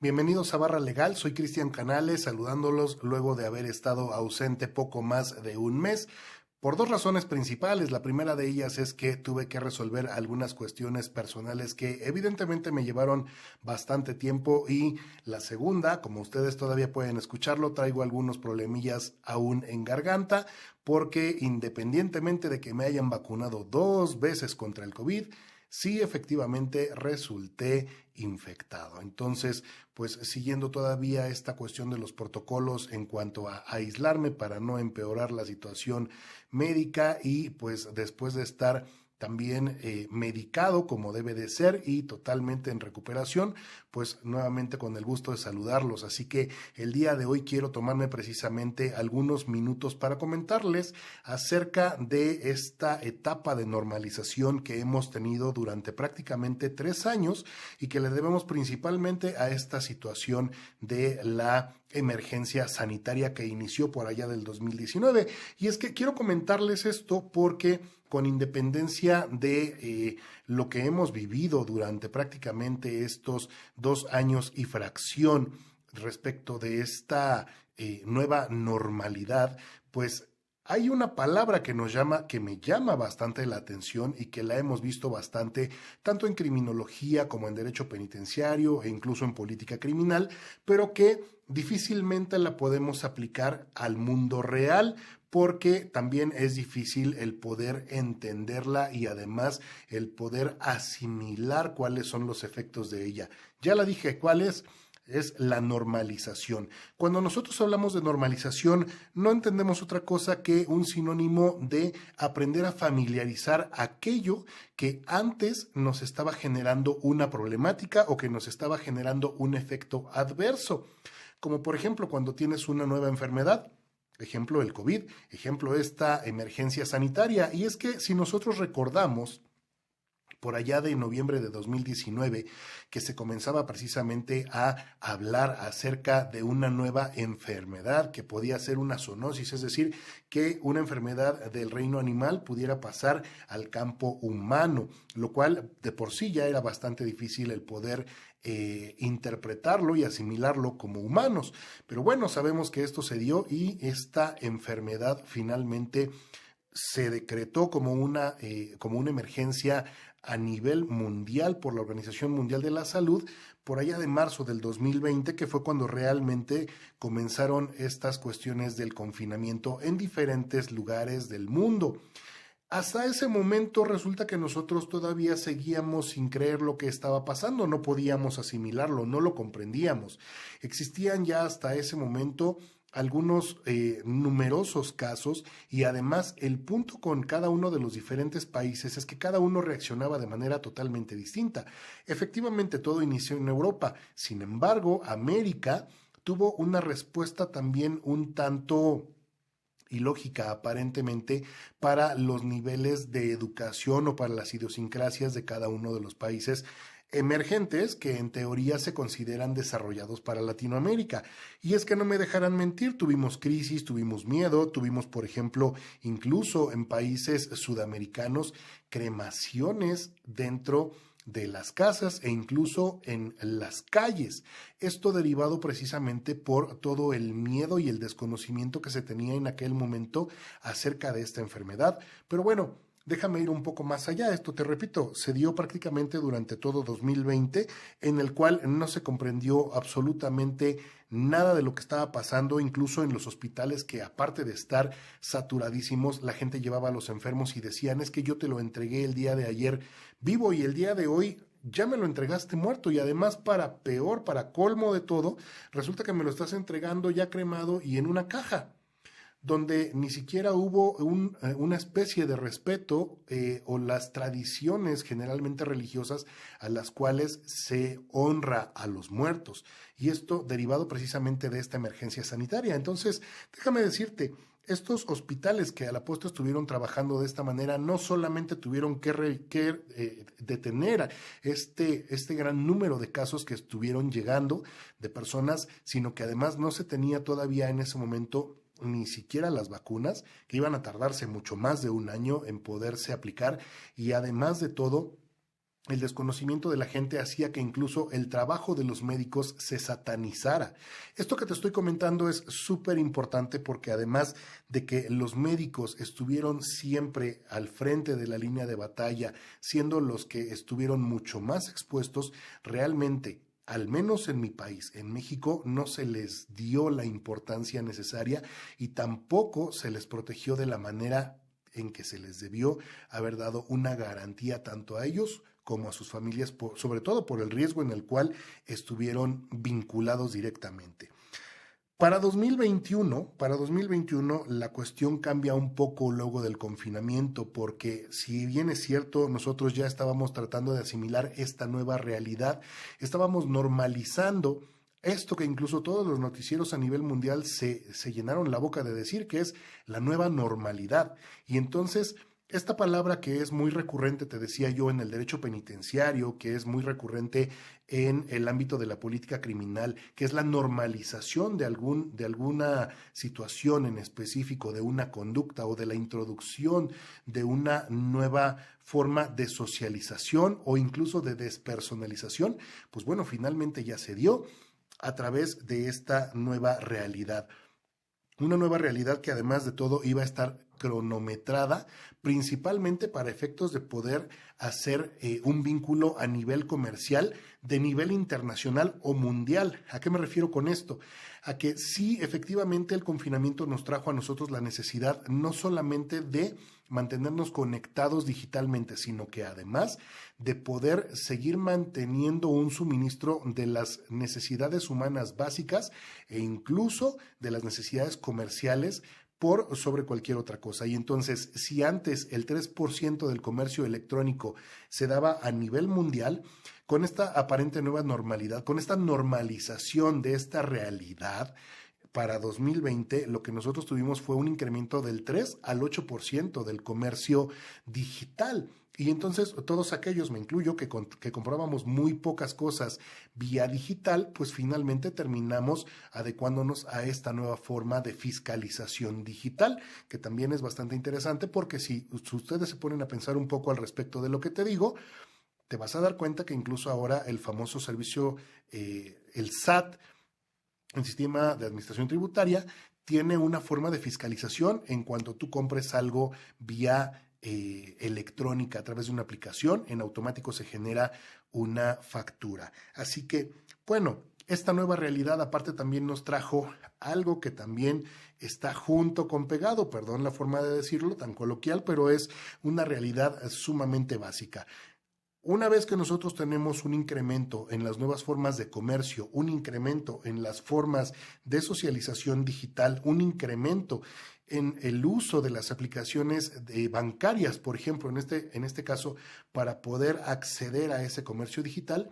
Bienvenidos a Barra Legal, soy Cristian Canales, saludándolos luego de haber estado ausente poco más de un mes, por dos razones principales. La primera de ellas es que tuve que resolver algunas cuestiones personales que evidentemente me llevaron bastante tiempo, y la segunda, como ustedes todavía pueden escucharlo, traigo algunos problemillas aún en garganta, porque independientemente de que me hayan vacunado 2 veces contra el COVID, sí efectivamente resulté infectado. Entonces, pues siguiendo todavía esta cuestión de los protocolos en cuanto a aislarme para no empeorar la situación médica, y pues después de estar también medicado como debe de ser y totalmente en recuperación, pues nuevamente con el gusto de saludarlos. Así que el día de hoy quiero tomarme precisamente algunos minutos para comentarles acerca de esta etapa de normalización que hemos tenido durante prácticamente 3 años y que le debemos principalmente a esta situación de la emergencia sanitaria que inició por allá del 2019. Y es que quiero comentarles esto porque, con independencia de lo que hemos vivido durante prácticamente estos 2 años y fracción respecto de esta nueva normalidad, pues hay una palabra que me llama bastante la atención y que la hemos visto bastante tanto en criminología como en derecho penitenciario e incluso en política criminal, pero que difícilmente la podemos aplicar al mundo real, porque también es difícil el poder entenderla y además el poder asimilar cuáles son los efectos de ella. Ya la dije, ¿cuál es la normalización? Cuando nosotros hablamos de normalización, no entendemos otra cosa que un sinónimo de aprender a familiarizar aquello que antes nos estaba generando una problemática o que nos estaba generando un efecto adverso. Como por ejemplo cuando tienes una nueva enfermedad, ejemplo el COVID, ejemplo esta emergencia sanitaria. Y es que si nosotros recordamos, por allá de noviembre de 2019, que se comenzaba precisamente a hablar acerca de una nueva enfermedad que podía ser una zoonosis, es decir, que una enfermedad del reino animal pudiera pasar al campo humano, lo cual de por sí ya era bastante difícil el poder interpretarlo y asimilarlo como humanos. Pero bueno, sabemos que esto se dio y esta enfermedad finalmente se decretó como una emergencia a nivel mundial por la Organización Mundial de la Salud por allá de marzo del 2020, que fue cuando realmente comenzaron estas cuestiones del confinamiento en diferentes lugares del mundo. Hasta ese momento resulta que nosotros todavía seguíamos sin creer lo que estaba pasando, no podíamos asimilarlo, no lo comprendíamos. Existían ya hasta ese momento algunos numerosos casos, y además el punto con cada uno de los diferentes países es que cada uno reaccionaba de manera totalmente distinta. Efectivamente, todo inició en Europa, sin embargo, América tuvo una respuesta también un tanto ilógica aparentemente para los niveles de educación o para las idiosincrasias de cada uno de los países emergentes que en teoría se consideran desarrollados para Latinoamérica. Y es que no me dejarán mentir, tuvimos crisis, tuvimos miedo, tuvimos, por ejemplo, incluso en países sudamericanos, cremaciones dentro de las casas e incluso en las calles. Esto derivado precisamente por todo el miedo y el desconocimiento que se tenía en aquel momento acerca de esta enfermedad. Pero bueno, déjame ir un poco más allá. Esto, te repito, se dio prácticamente durante todo 2020, en el cual no se comprendió absolutamente nada de lo que estaba pasando, incluso en los hospitales, que aparte de estar saturadísimos, la gente llevaba a los enfermos y decían: es que yo te lo entregué el día de ayer vivo y el día de hoy ya me lo entregaste muerto, y además, para peor, para colmo de todo, resulta que me lo estás entregando ya cremado y en una caja, donde ni siquiera hubo una especie de respeto o las tradiciones generalmente religiosas a las cuales se honra a los muertos. Y esto derivado precisamente de esta emergencia sanitaria. Entonces, déjame decirte, estos hospitales que a la postre estuvieron trabajando de esta manera no solamente tuvieron que detener este gran número de casos que estuvieron llegando de personas, sino que además no se tenía todavía en ese momento ni siquiera las vacunas, que iban a tardarse mucho más de un año en poderse aplicar, y además de todo el desconocimiento de la gente hacía que incluso el trabajo de los médicos se satanizara. Esto que te estoy comentando es súper importante porque además de que los médicos estuvieron siempre al frente de la línea de batalla, siendo los que estuvieron mucho más expuestos, realmente, al menos en mi país, en México, no se les dio la importancia necesaria y tampoco se les protegió de la manera en que se les debió haber dado una garantía tanto a ellos como a sus familias, sobre todo por el riesgo en el cual estuvieron vinculados directamente. Para 2021 la cuestión cambia un poco luego del confinamiento, porque si bien es cierto, nosotros ya estábamos tratando de asimilar esta nueva realidad, estábamos normalizando esto que incluso todos los noticieros a nivel mundial se llenaron la boca de decir, que es la nueva normalidad. Y entonces esta palabra que es muy recurrente, te decía yo, en el derecho penitenciario, que es muy recurrente en el ámbito de la política criminal, que es la normalización de alguna situación en específico, de una conducta o de la introducción de una nueva forma de socialización o incluso de despersonalización, pues bueno, finalmente ya se dio a través de esta nueva realidad. Una nueva realidad que además de todo iba a estar cronometrada, principalmente para efectos de poder hacer un vínculo a nivel comercial, de nivel internacional o mundial. ¿A qué me refiero con esto? A que sí, efectivamente, el confinamiento nos trajo a nosotros la necesidad no solamente de mantenernos conectados digitalmente, sino que además de poder seguir manteniendo un suministro de las necesidades humanas básicas e incluso de las necesidades comerciales por sobre cualquier otra cosa. Y entonces, si antes el 3% del comercio electrónico se daba a nivel mundial, con esta aparente nueva normalidad, con esta normalización de esta realidad, para 2020 lo que nosotros tuvimos fue un incremento del 3 al 8% del comercio digital. Y entonces todos aquellos, me incluyo, que comprábamos muy pocas cosas vía digital, pues finalmente terminamos adecuándonos a esta nueva forma de fiscalización digital, que también es bastante interesante porque si ustedes se ponen a pensar un poco al respecto de lo que te digo, te vas a dar cuenta que incluso ahora el famoso servicio, el SAT, el sistema de administración tributaria, tiene una forma de fiscalización en cuanto tú compres algo vía electrónica a través de una aplicación, en automático se genera una factura. Así que, bueno, esta nueva realidad aparte también nos trajo algo que también está junto con pegado, perdón la forma de decirlo tan coloquial, pero es una realidad sumamente básica. Una vez que nosotros tenemos un incremento en las nuevas formas de comercio, un incremento en las formas de socialización digital, un incremento en el uso de las aplicaciones bancarias, por ejemplo, en este caso, para poder acceder a ese comercio digital,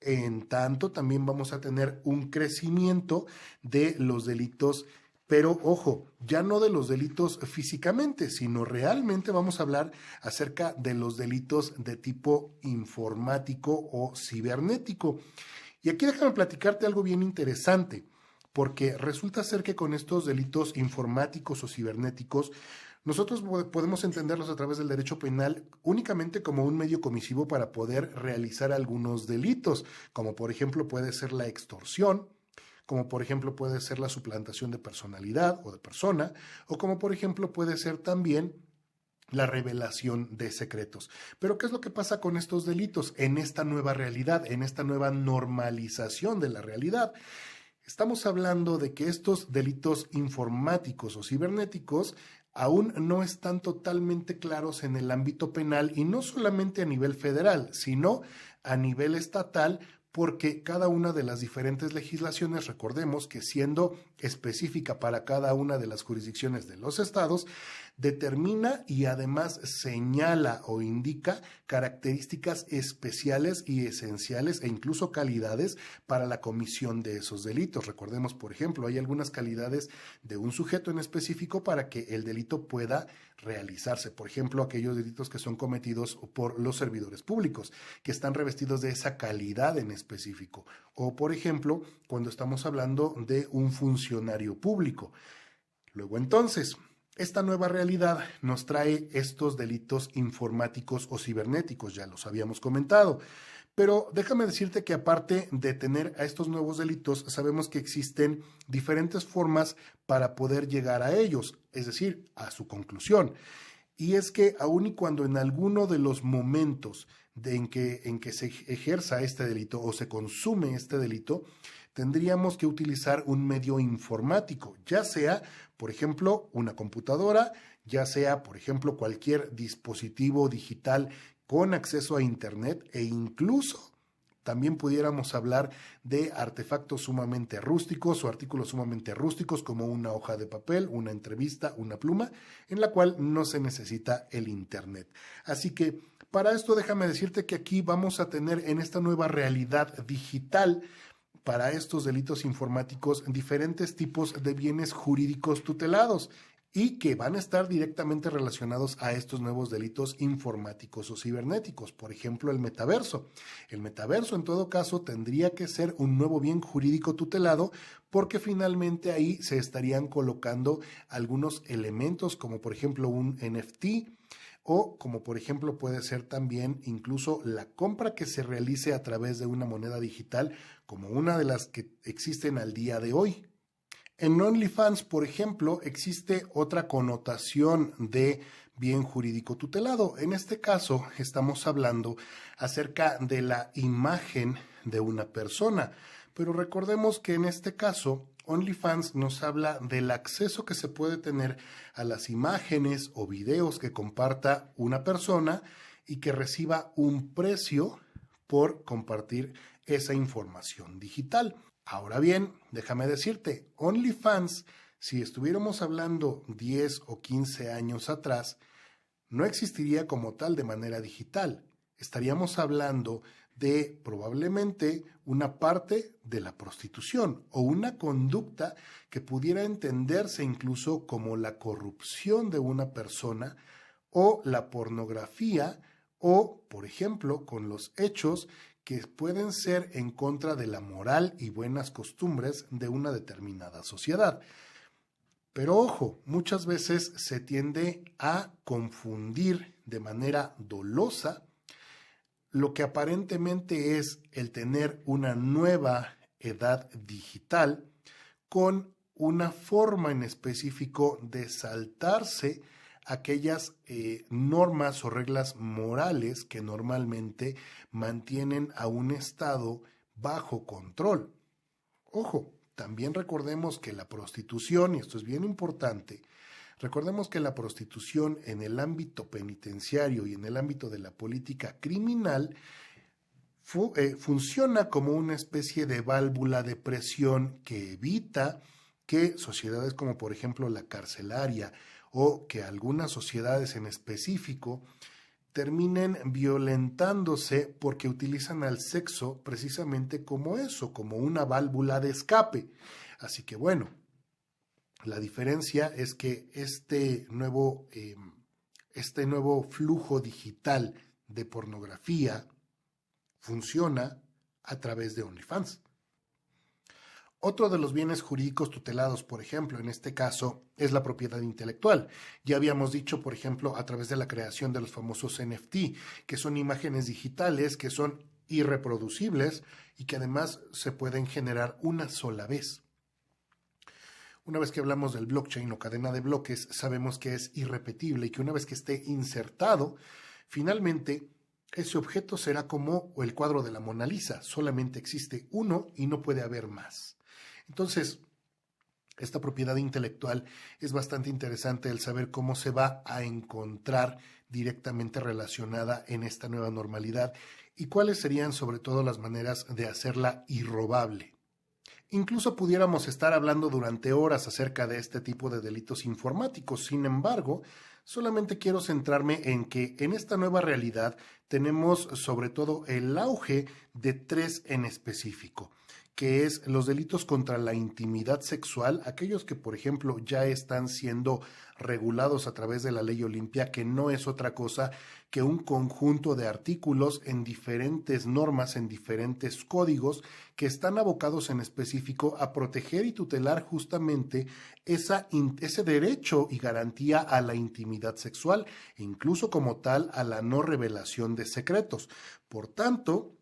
en tanto también vamos a tener un crecimiento de los delitos. Pero ojo, ya no de los delitos físicamente, sino realmente vamos a hablar acerca de los delitos de tipo informático o cibernético. Y aquí déjame platicarte algo bien interesante, porque resulta ser que con estos delitos informáticos o cibernéticos, nosotros podemos entenderlos a través del derecho penal únicamente como un medio comisivo para poder realizar algunos delitos, como por ejemplo puede ser la extorsión, como por ejemplo puede ser la suplantación de personalidad o de persona, o como por ejemplo puede ser también la revelación de secretos. Pero ¿qué es lo que pasa con estos delitos en esta nueva realidad, en esta nueva normalización de la realidad? Estamos hablando de que estos delitos informáticos o cibernéticos aún no están totalmente claros en el ámbito penal y no solamente a nivel federal, sino a nivel estatal, porque cada una de las diferentes legislaciones, recordemos que siendo específica para cada una de las jurisdicciones de los estados, determina y además señala o indica características especiales y esenciales e incluso calidades para la comisión de esos delitos. Recordemos, por ejemplo, hay algunas calidades de un sujeto en específico para que el delito pueda realizarse. Por ejemplo, aquellos delitos que son cometidos por los servidores públicos, que están revestidos de esa calidad en específico. O, por ejemplo, cuando estamos hablando de un funcionario público. Luego, entonces, Esta nueva realidad nos trae estos delitos informáticos o cibernéticos, ya los habíamos comentado. Pero déjame decirte que aparte de tener a estos nuevos delitos, sabemos que existen diferentes formas para poder llegar a ellos, es decir, a su conclusión. Y es que aun y cuando en alguno de los momentos en que se ejerza este delito o se consume este delito, tendríamos que utilizar un medio informático, ya sea, por ejemplo, una computadora, ya sea, por ejemplo, cualquier dispositivo digital con acceso a Internet e incluso también pudiéramos hablar de artefactos sumamente rústicos o artículos sumamente rústicos como una hoja de papel, una entrevista, una pluma, en la cual no se necesita el Internet. Así que para esto déjame decirte que aquí vamos a tener en esta nueva realidad digital para estos delitos informáticos diferentes tipos de bienes jurídicos tutelados y que van a estar directamente relacionados a estos nuevos delitos informáticos o cibernéticos. Por ejemplo, el metaverso. El metaverso, en todo caso, tendría que ser un nuevo bien jurídico tutelado porque finalmente ahí se estarían colocando algunos elementos como por ejemplo un NFT o como por ejemplo puede ser también incluso la compra que se realice a través de una moneda digital como una de las que existen al día de hoy. En OnlyFans, por ejemplo, existe otra connotación de bien jurídico tutelado. En este caso, estamos hablando acerca de la imagen de una persona. Pero recordemos que en este caso, OnlyFans nos habla del acceso que se puede tener a las imágenes o videos que comparta una persona y que reciba un precio por compartir esa información digital. Ahora bien, déjame decirte, OnlyFans, si estuviéramos hablando 10 o 15 años atrás, no existiría como tal de manera digital. Estaríamos hablando de probablemente una parte de la prostitución o una conducta que pudiera entenderse incluso como la corrupción de una persona o la pornografía o, por ejemplo, con los hechos que pueden ser en contra de la moral y buenas costumbres de una determinada sociedad. Pero ojo, muchas veces se tiende a confundir de manera dolosa lo que aparentemente es el tener una nueva edad digital con una forma en específico de saltarse aquellas normas o reglas morales que normalmente mantienen a un Estado bajo control. Ojo, también recordemos que la prostitución, y esto es bien importante, recordemos que la prostitución en el ámbito penitenciario y en el ámbito de la política criminal funciona como una especie de válvula de presión que evita que sociedades como por ejemplo la carcelaria o que algunas sociedades en específico terminen violentándose porque utilizan al sexo precisamente como eso, como una válvula de escape. Así que bueno, la diferencia es que este nuevo flujo digital de pornografía funciona a través de OnlyFans. Otro de los bienes jurídicos tutelados, por ejemplo, en este caso, es la propiedad intelectual. Ya habíamos dicho, por ejemplo, a través de la creación de los famosos NFT, que son imágenes digitales que son irreproducibles y que además se pueden generar una sola vez. Una vez que hablamos del blockchain o cadena de bloques, sabemos que es irrepetible y que una vez que esté insertado, finalmente ese objeto será como el cuadro de la Mona Lisa, solamente existe uno y no puede haber más. Entonces, esta propiedad intelectual es bastante interesante el saber cómo se va a encontrar directamente relacionada en esta nueva normalidad y cuáles serían sobre todo las maneras de hacerla irrobable. Incluso pudiéramos estar hablando durante horas acerca de este tipo de delitos informáticos. Sin embargo, solamente quiero centrarme en que en esta nueva realidad tenemos sobre todo el auge de tres en específico, que es los delitos contra la intimidad sexual, aquellos que, por ejemplo, ya están siendo regulados a través de la ley Olimpia, que no es otra cosa que un conjunto de artículos en diferentes normas, en diferentes códigos, que están abocados en específico a proteger y tutelar justamente ese derecho y garantía a la intimidad sexual, e incluso como tal a la no revelación de secretos. Por tanto,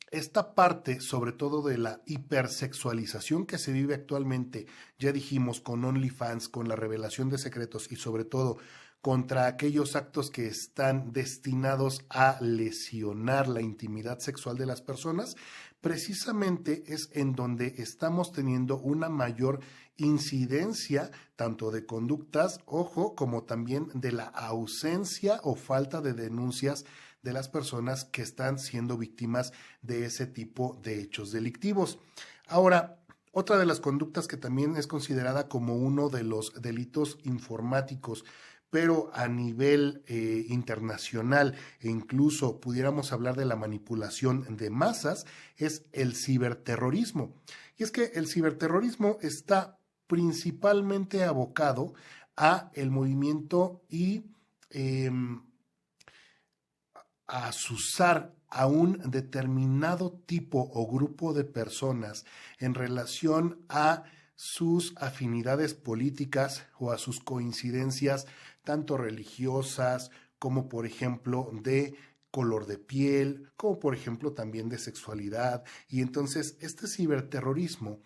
esta parte, sobre todo de la hipersexualización que se vive actualmente, ya dijimos, con OnlyFans, con la revelación de secretos y sobre todo contra aquellos actos que están destinados a lesionar la intimidad sexual de las personas, precisamente es en donde estamos teniendo una mayor incidencia tanto de conductas, ojo, como también de la ausencia o falta de denuncias de las personas que están siendo víctimas de ese tipo de hechos delictivos. Ahora, otra de las conductas que también es considerada como uno de los delitos informáticos, pero a nivel internacional e incluso pudiéramos hablar de la manipulación de masas, es el ciberterrorismo. Y es que el ciberterrorismo está principalmente abocado a el movimiento y a asusar a un determinado tipo o grupo de personas en relación a sus afinidades políticas o a sus coincidencias tanto religiosas como por ejemplo de color de piel, como por ejemplo también de sexualidad. Y entonces este ciberterrorismo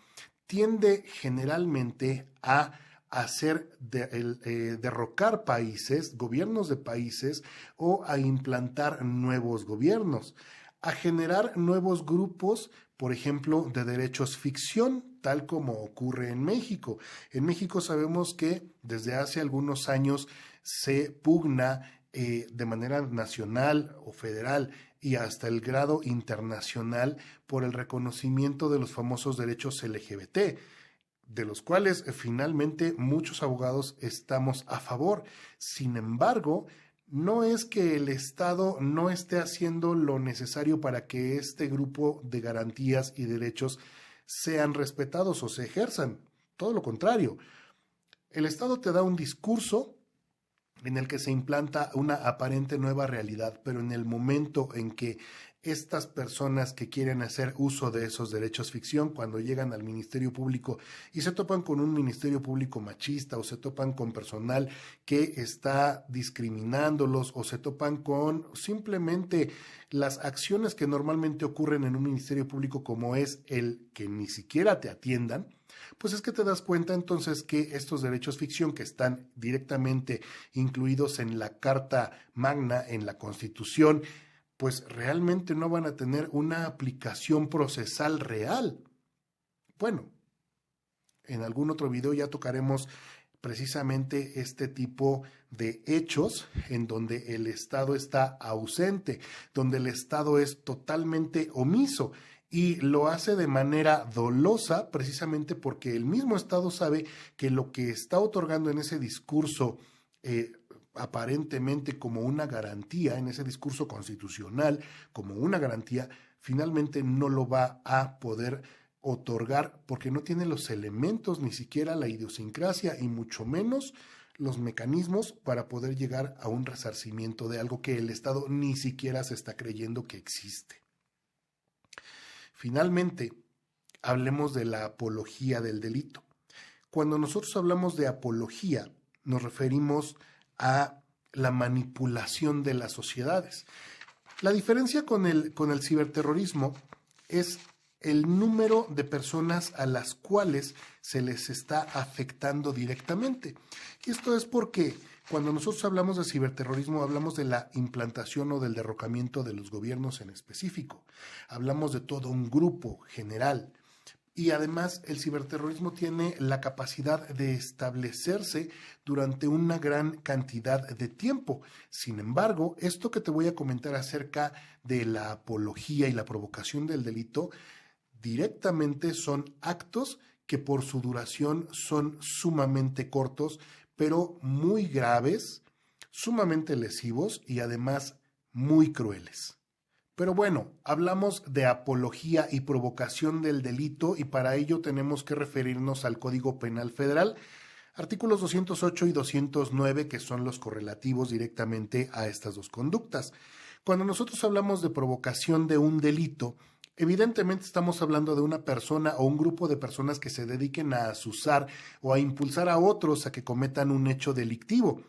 tiende generalmente a hacer derrocar países, gobiernos de países, o a implantar nuevos gobiernos, a generar nuevos grupos, por ejemplo, de derechos ficción, tal como ocurre en México. En México sabemos que desde hace algunos años se pugna de manera nacional o federal y hasta el grado internacional por el reconocimiento de los famosos derechos LGBT, de los cuales finalmente muchos abogados estamos a favor. Sin embargo, no es que el Estado no esté haciendo lo necesario para que este grupo de garantías y derechos sean respetados o se ejerzan. Todo lo contrario. El Estado te da un discurso en el que se implanta una aparente nueva realidad, pero en el momento en que estas personas que quieren hacer uso de esos derechos ficción, cuando llegan al Ministerio Público y se topan con un Ministerio Público machista o se topan con personal que está discriminándolos o se topan con simplemente las acciones que normalmente ocurren en un Ministerio Público, como es el que ni siquiera te atiendan, pues es que te das cuenta entonces que estos derechos ficción que están directamente incluidos en la Carta Magna, en la Constitución, pues realmente no van a tener una aplicación procesal real. Bueno, en algún otro video ya tocaremos precisamente este tipo de hechos en donde el Estado está ausente, donde el Estado es totalmente omiso y lo hace de manera dolosa precisamente porque el mismo Estado sabe que lo que está otorgando en ese discurso aparentemente como una garantía, en ese discurso constitucional como una garantía, finalmente no lo va a poder otorgar porque no tiene los elementos, ni siquiera la idiosincrasia y mucho menos los mecanismos para poder llegar a un resarcimiento de algo que el Estado ni siquiera se está creyendo que existe. Finalmente, hablemos de la apología del delito. Cuando nosotros hablamos de apología, nos referimos a la manipulación de las sociedades. La diferencia con el ciberterrorismo es el número de personas a las cuales se les está afectando directamente. Y esto es porque cuando nosotros hablamos de ciberterrorismo, hablamos de la implantación o del derrocamiento de los gobiernos en específico. Hablamos de todo un grupo general. Y además el ciberterrorismo tiene la capacidad de establecerse durante una gran cantidad de tiempo. Sin embargo, esto que te voy a comentar acerca de la apología y la provocación del delito, directamente son actos que por su duración son sumamente cortos, pero muy graves, sumamente lesivos y además muy crueles. Pero bueno, hablamos de apología y provocación del delito y para ello tenemos que referirnos al Código Penal Federal, artículos 208 y 209, que son los correlativos directamente a estas dos conductas. Cuando nosotros hablamos de provocación de un delito, evidentemente estamos hablando de una persona o un grupo de personas que se dediquen a azuzar o a impulsar a otros a que cometan un hecho delictivo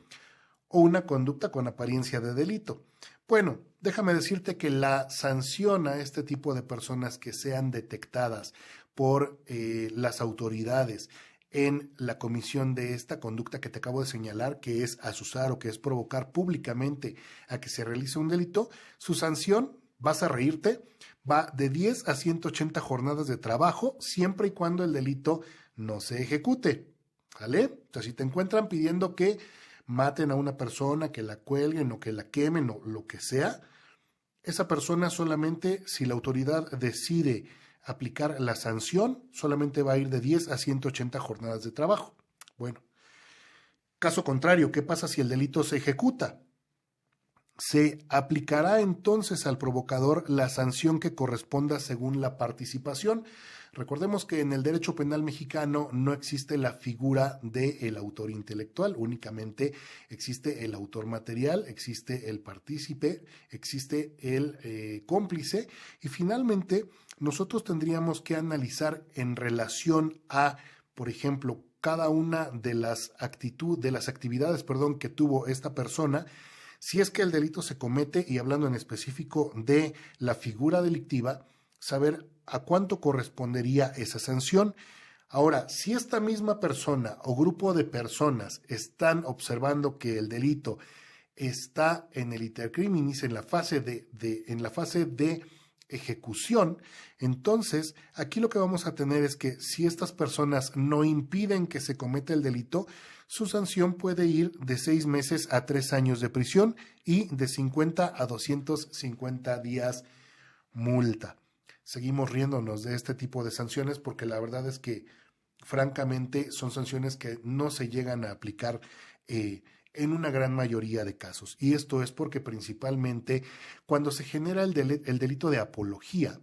o una conducta con apariencia de delito. Bueno, déjame decirte que la sanción a este tipo de personas que sean detectadas por las autoridades en la comisión de esta conducta que te acabo de señalar, que es azuzar o que es provocar públicamente a que se realice un delito, su sanción, vas a reírte, va de 10 a 180 jornadas de trabajo, siempre y cuando el delito no se ejecute. ¿Vale? Entonces, si te encuentran pidiendo que maten a una persona, que la cuelguen o que la quemen o lo que sea, esa persona solamente, si la autoridad decide aplicar la sanción, solamente va a ir de 10 a 180 jornadas de trabajo. Bueno, caso contrario, ¿qué pasa si el delito se ejecuta? Se aplicará entonces al provocador la sanción que corresponda según la participación. Recordemos que en el derecho penal mexicano no existe la figura del autor intelectual, únicamente existe el autor material, existe el partícipe, existe el cómplice y finalmente nosotros tendríamos que analizar en relación a, por ejemplo, cada una de las actividades, que tuvo esta persona. Si es que el delito se comete, y hablando en específico de la figura delictiva, saber a cuánto correspondería esa sanción. Ahora, si esta misma persona o grupo de personas están observando que el delito está en el iter criminis, en la fase de ejecución, entonces aquí lo que vamos a tener es que si estas personas no impiden que se cometa el delito, su sanción puede ir de 6 meses a 3 años de prisión y de 50 a 250 días multa. Seguimos riéndonos de este tipo de sanciones porque la verdad es que francamente son sanciones que no se llegan a aplicar en una gran mayoría de casos. Y esto es porque principalmente cuando se genera el delito de apología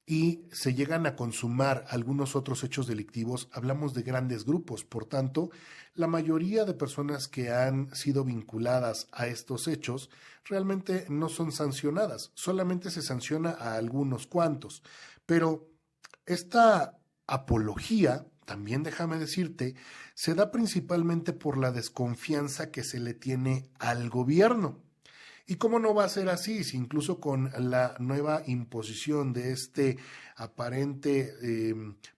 y se llegan a consumar algunos otros hechos delictivos, hablamos de grandes grupos. Por tanto, la mayoría de personas que han sido vinculadas a estos hechos realmente no son sancionadas, solamente se sanciona a algunos cuantos. Pero esta apología, también déjame decirte, se da principalmente por la desconfianza que se le tiene al gobierno. ¿Y cómo no va a ser así? Si incluso con la nueva imposición de este aparente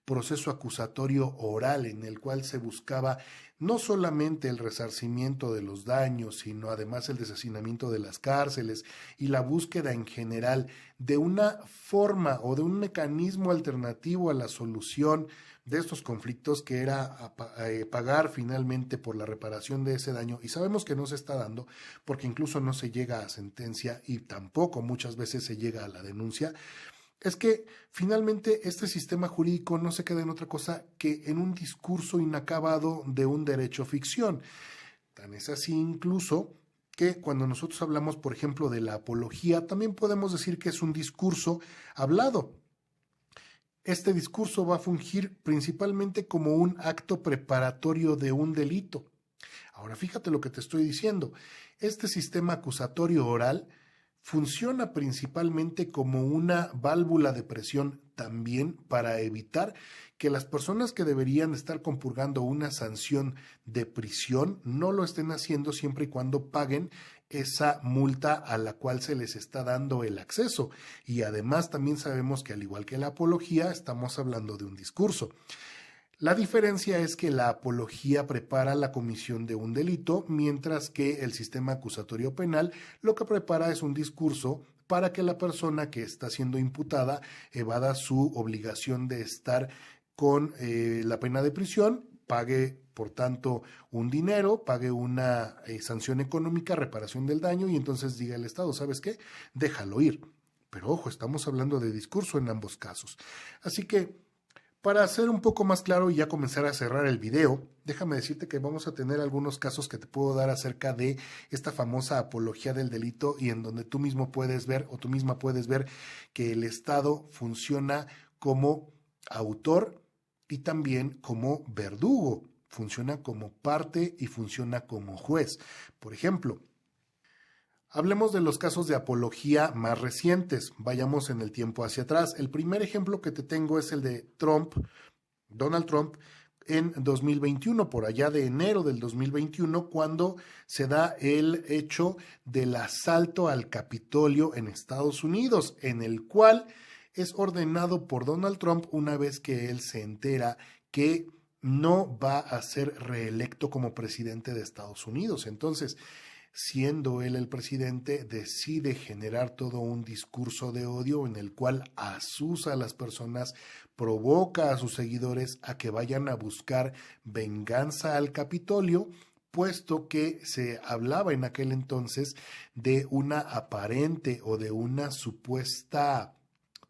proceso acusatorio oral en el cual se buscaba no solamente el resarcimiento de los daños, sino además el deshacinamiento de las cárceles y la búsqueda en general de una forma o de un mecanismo alternativo a la solución de estos conflictos, que era pagar finalmente por la reparación de ese daño, y sabemos que no se está dando porque incluso no se llega a sentencia y tampoco muchas veces se llega a la denuncia. Es que finalmente este sistema jurídico no se queda en otra cosa que en un discurso inacabado de un derecho ficción. Tan es así incluso que cuando nosotros hablamos, por ejemplo, de la apología, también podemos decir que es un discurso hablado. Este discurso va a fungir principalmente como un acto preparatorio de un delito. Ahora, fíjate lo que te estoy diciendo. Este sistema acusatorio oral funciona principalmente como una válvula de presión también para evitar que las personas que deberían estar compurgando una sanción de prisión no lo estén haciendo siempre y cuando paguen esa multa a la cual se les está dando el acceso. Y además también sabemos que al igual que la apología, estamos hablando de un discurso. La diferencia es que la apología prepara la comisión de un delito, mientras que el sistema acusatorio penal lo que prepara es un discurso para que la persona que está siendo imputada evada su obligación de estar con la pena de prisión, pague por tanto un dinero, pague una sanción económica, reparación del daño, y entonces diga el Estado, ¿sabes qué? Déjalo ir. Pero ojo, estamos hablando de discurso en ambos casos. Así que Para hacer un poco más claro y ya comenzar a cerrar el video, déjame decirte que vamos a tener algunos casos que te puedo dar acerca de esta famosa apología del delito y en donde tú mismo puedes ver o tú misma puedes ver que el Estado funciona como autor y también como verdugo, funciona como parte y funciona como juez. Por ejemplo, hablemos de los casos de apología más recientes. Vayamos en el tiempo hacia atrás. El primer ejemplo que te tengo es el de Donald Trump, en 2021, por allá de enero del 2021, cuando se da el hecho del asalto al Capitolio en Estados Unidos, en el cual es ordenado por Donald Trump una vez que él se entera que no va a ser reelecto como presidente de Estados Unidos. Entonces, siendo él el presidente, decide generar todo un discurso de odio en el cual asusa a las personas, provoca a sus seguidores a que vayan a buscar venganza al Capitolio, puesto que se hablaba en aquel entonces de una aparente o de una supuesta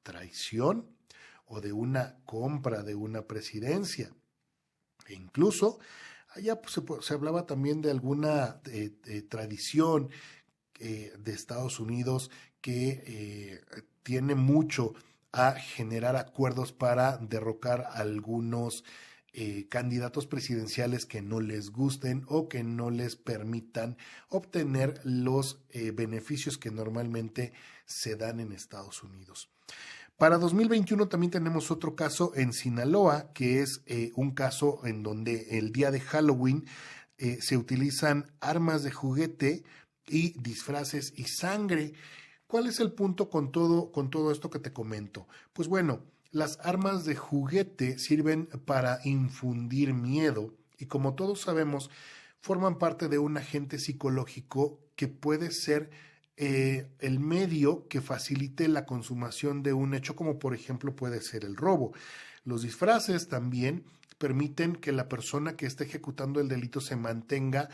traición o de una compra de una presidencia. E incluso allá pues, se hablaba también de alguna tradición de Estados Unidos que tiene mucho a generar acuerdos para derrocar a algunos candidatos presidenciales que no les gusten o que no les permitan obtener los beneficios que normalmente se dan en Estados Unidos. Para 2021 también tenemos otro caso en Sinaloa, que es un caso en donde el día de Halloween se utilizan armas de juguete y disfraces y sangre. ¿Cuál es el punto con todo esto que te comento? Pues bueno, las armas de juguete sirven para infundir miedo y como todos sabemos, forman parte de un agente psicológico que puede ser el medio que facilite la consumación de un hecho, como por ejemplo puede ser el robo. Los disfraces también permiten que la persona que está ejecutando el delito se mantenga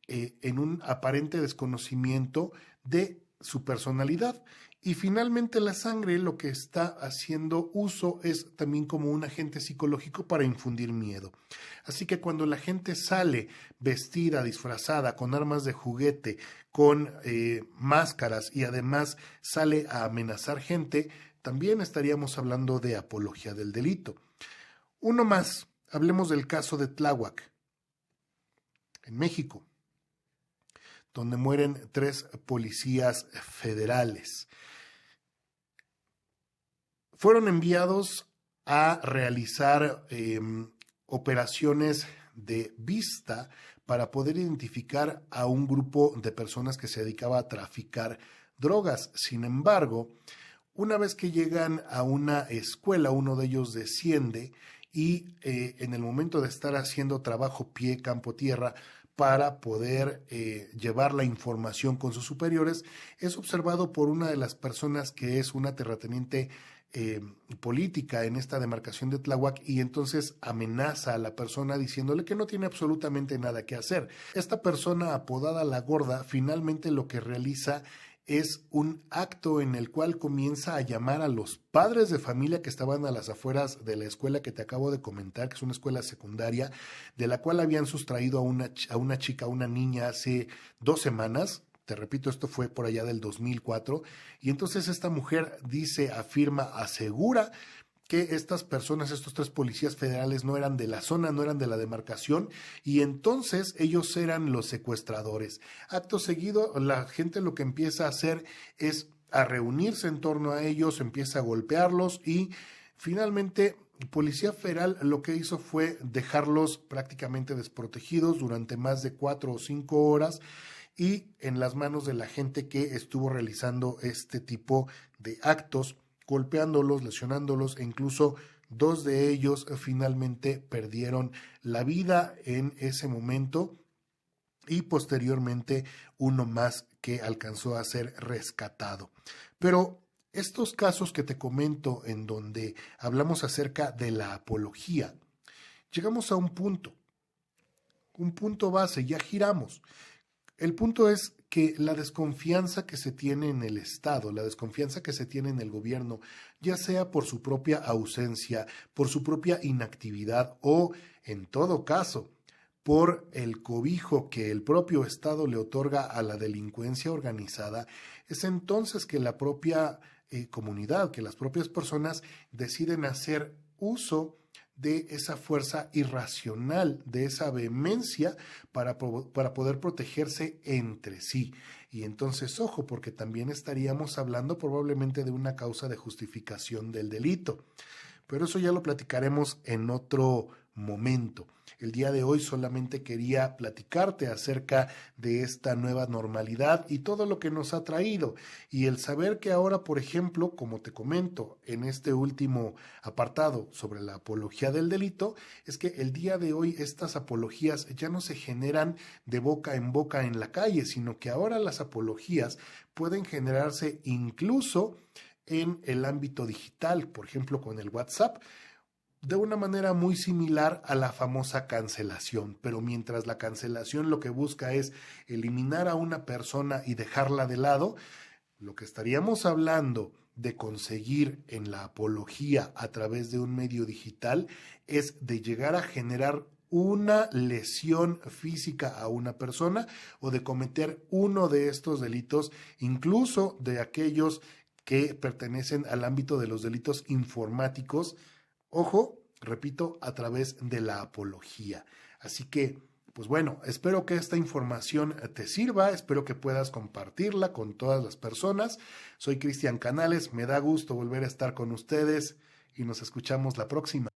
en un aparente desconocimiento de su personalidad. Y finalmente la sangre lo que está haciendo uso es también como un agente psicológico para infundir miedo. Así que cuando la gente sale vestida, disfrazada, con armas de juguete, con máscaras y además sale a amenazar gente, también estaríamos hablando de apología del delito. Uno más, hablemos del caso de Tláhuac, en México, donde mueren 3 policías federales. Fueron enviados a realizar operaciones de vista para poder identificar a un grupo de personas que se dedicaba a traficar drogas. Sin embargo, una vez que llegan a una escuela, uno de ellos desciende y en el momento de estar haciendo trabajo pie, campo, tierra, para poder llevar la información con sus superiores, es observado por una de las personas que es una terrateniente política en esta demarcación de Tláhuac y entonces amenaza a la persona diciéndole que no tiene absolutamente nada que hacer. Esta persona apodada La Gorda finalmente lo que realiza es un acto en el cual comienza a llamar a los padres de familia que estaban a las afueras de la escuela que te acabo de comentar, que es una escuela secundaria, de la cual habían sustraído a una chica, a una niña hace 2 semanas. Te repito, esto fue por allá del 2004. Y entonces esta mujer dice, afirma, asegura que estas personas, estos 3 policías federales no eran de la zona, no eran de la demarcación y entonces ellos eran los secuestradores. Acto seguido, la gente lo que empieza a hacer es a reunirse en torno a ellos, empieza a golpearlos y finalmente Policía Federal lo que hizo fue dejarlos prácticamente desprotegidos durante más de 4 o 5 horas y en las manos de la gente que estuvo realizando este tipo de actos, golpeándolos, lesionándolos e incluso 2 de ellos finalmente perdieron la vida en ese momento y posteriormente uno más que alcanzó a ser rescatado. Pero estos casos que te comento en donde hablamos acerca de la apología, llegamos a un punto base, ya giramos. El punto es que la desconfianza que se tiene en el Estado, la desconfianza que se tiene en el gobierno, ya sea por su propia ausencia, por su propia inactividad o, en todo caso, por el cobijo que el propio Estado le otorga a la delincuencia organizada, es entonces que la propia comunidad, que las propias personas deciden hacer uso de esa fuerza irracional, de esa vehemencia para poder protegerse entre sí. Y entonces, ojo, porque también estaríamos hablando probablemente de una causa de justificación del delito. Pero eso ya lo platicaremos en otro momento. El día de hoy solamente quería platicarte acerca de esta nueva normalidad y todo lo que nos ha traído. Y el saber que ahora, por ejemplo, como te comento en este último apartado sobre la apología del delito, es que el día de hoy estas apologías ya no se generan de boca en la calle, sino que ahora las apologías pueden generarse incluso en el ámbito digital, por ejemplo, con el WhatsApp, de una manera muy similar a la famosa cancelación, pero mientras la cancelación lo que busca es eliminar a una persona y dejarla de lado, lo que estaríamos hablando de conseguir en la apología a través de un medio digital es de llegar a generar una lesión física a una persona o de cometer uno de estos delitos, incluso de aquellos que pertenecen al ámbito de los delitos informáticos. Ojo, repito, a través de la apología. Así que, pues bueno, espero que esta información te sirva, espero que puedas compartirla con todas las personas. Soy Cristian Canales, me da gusto volver a estar con ustedes y nos escuchamos la próxima.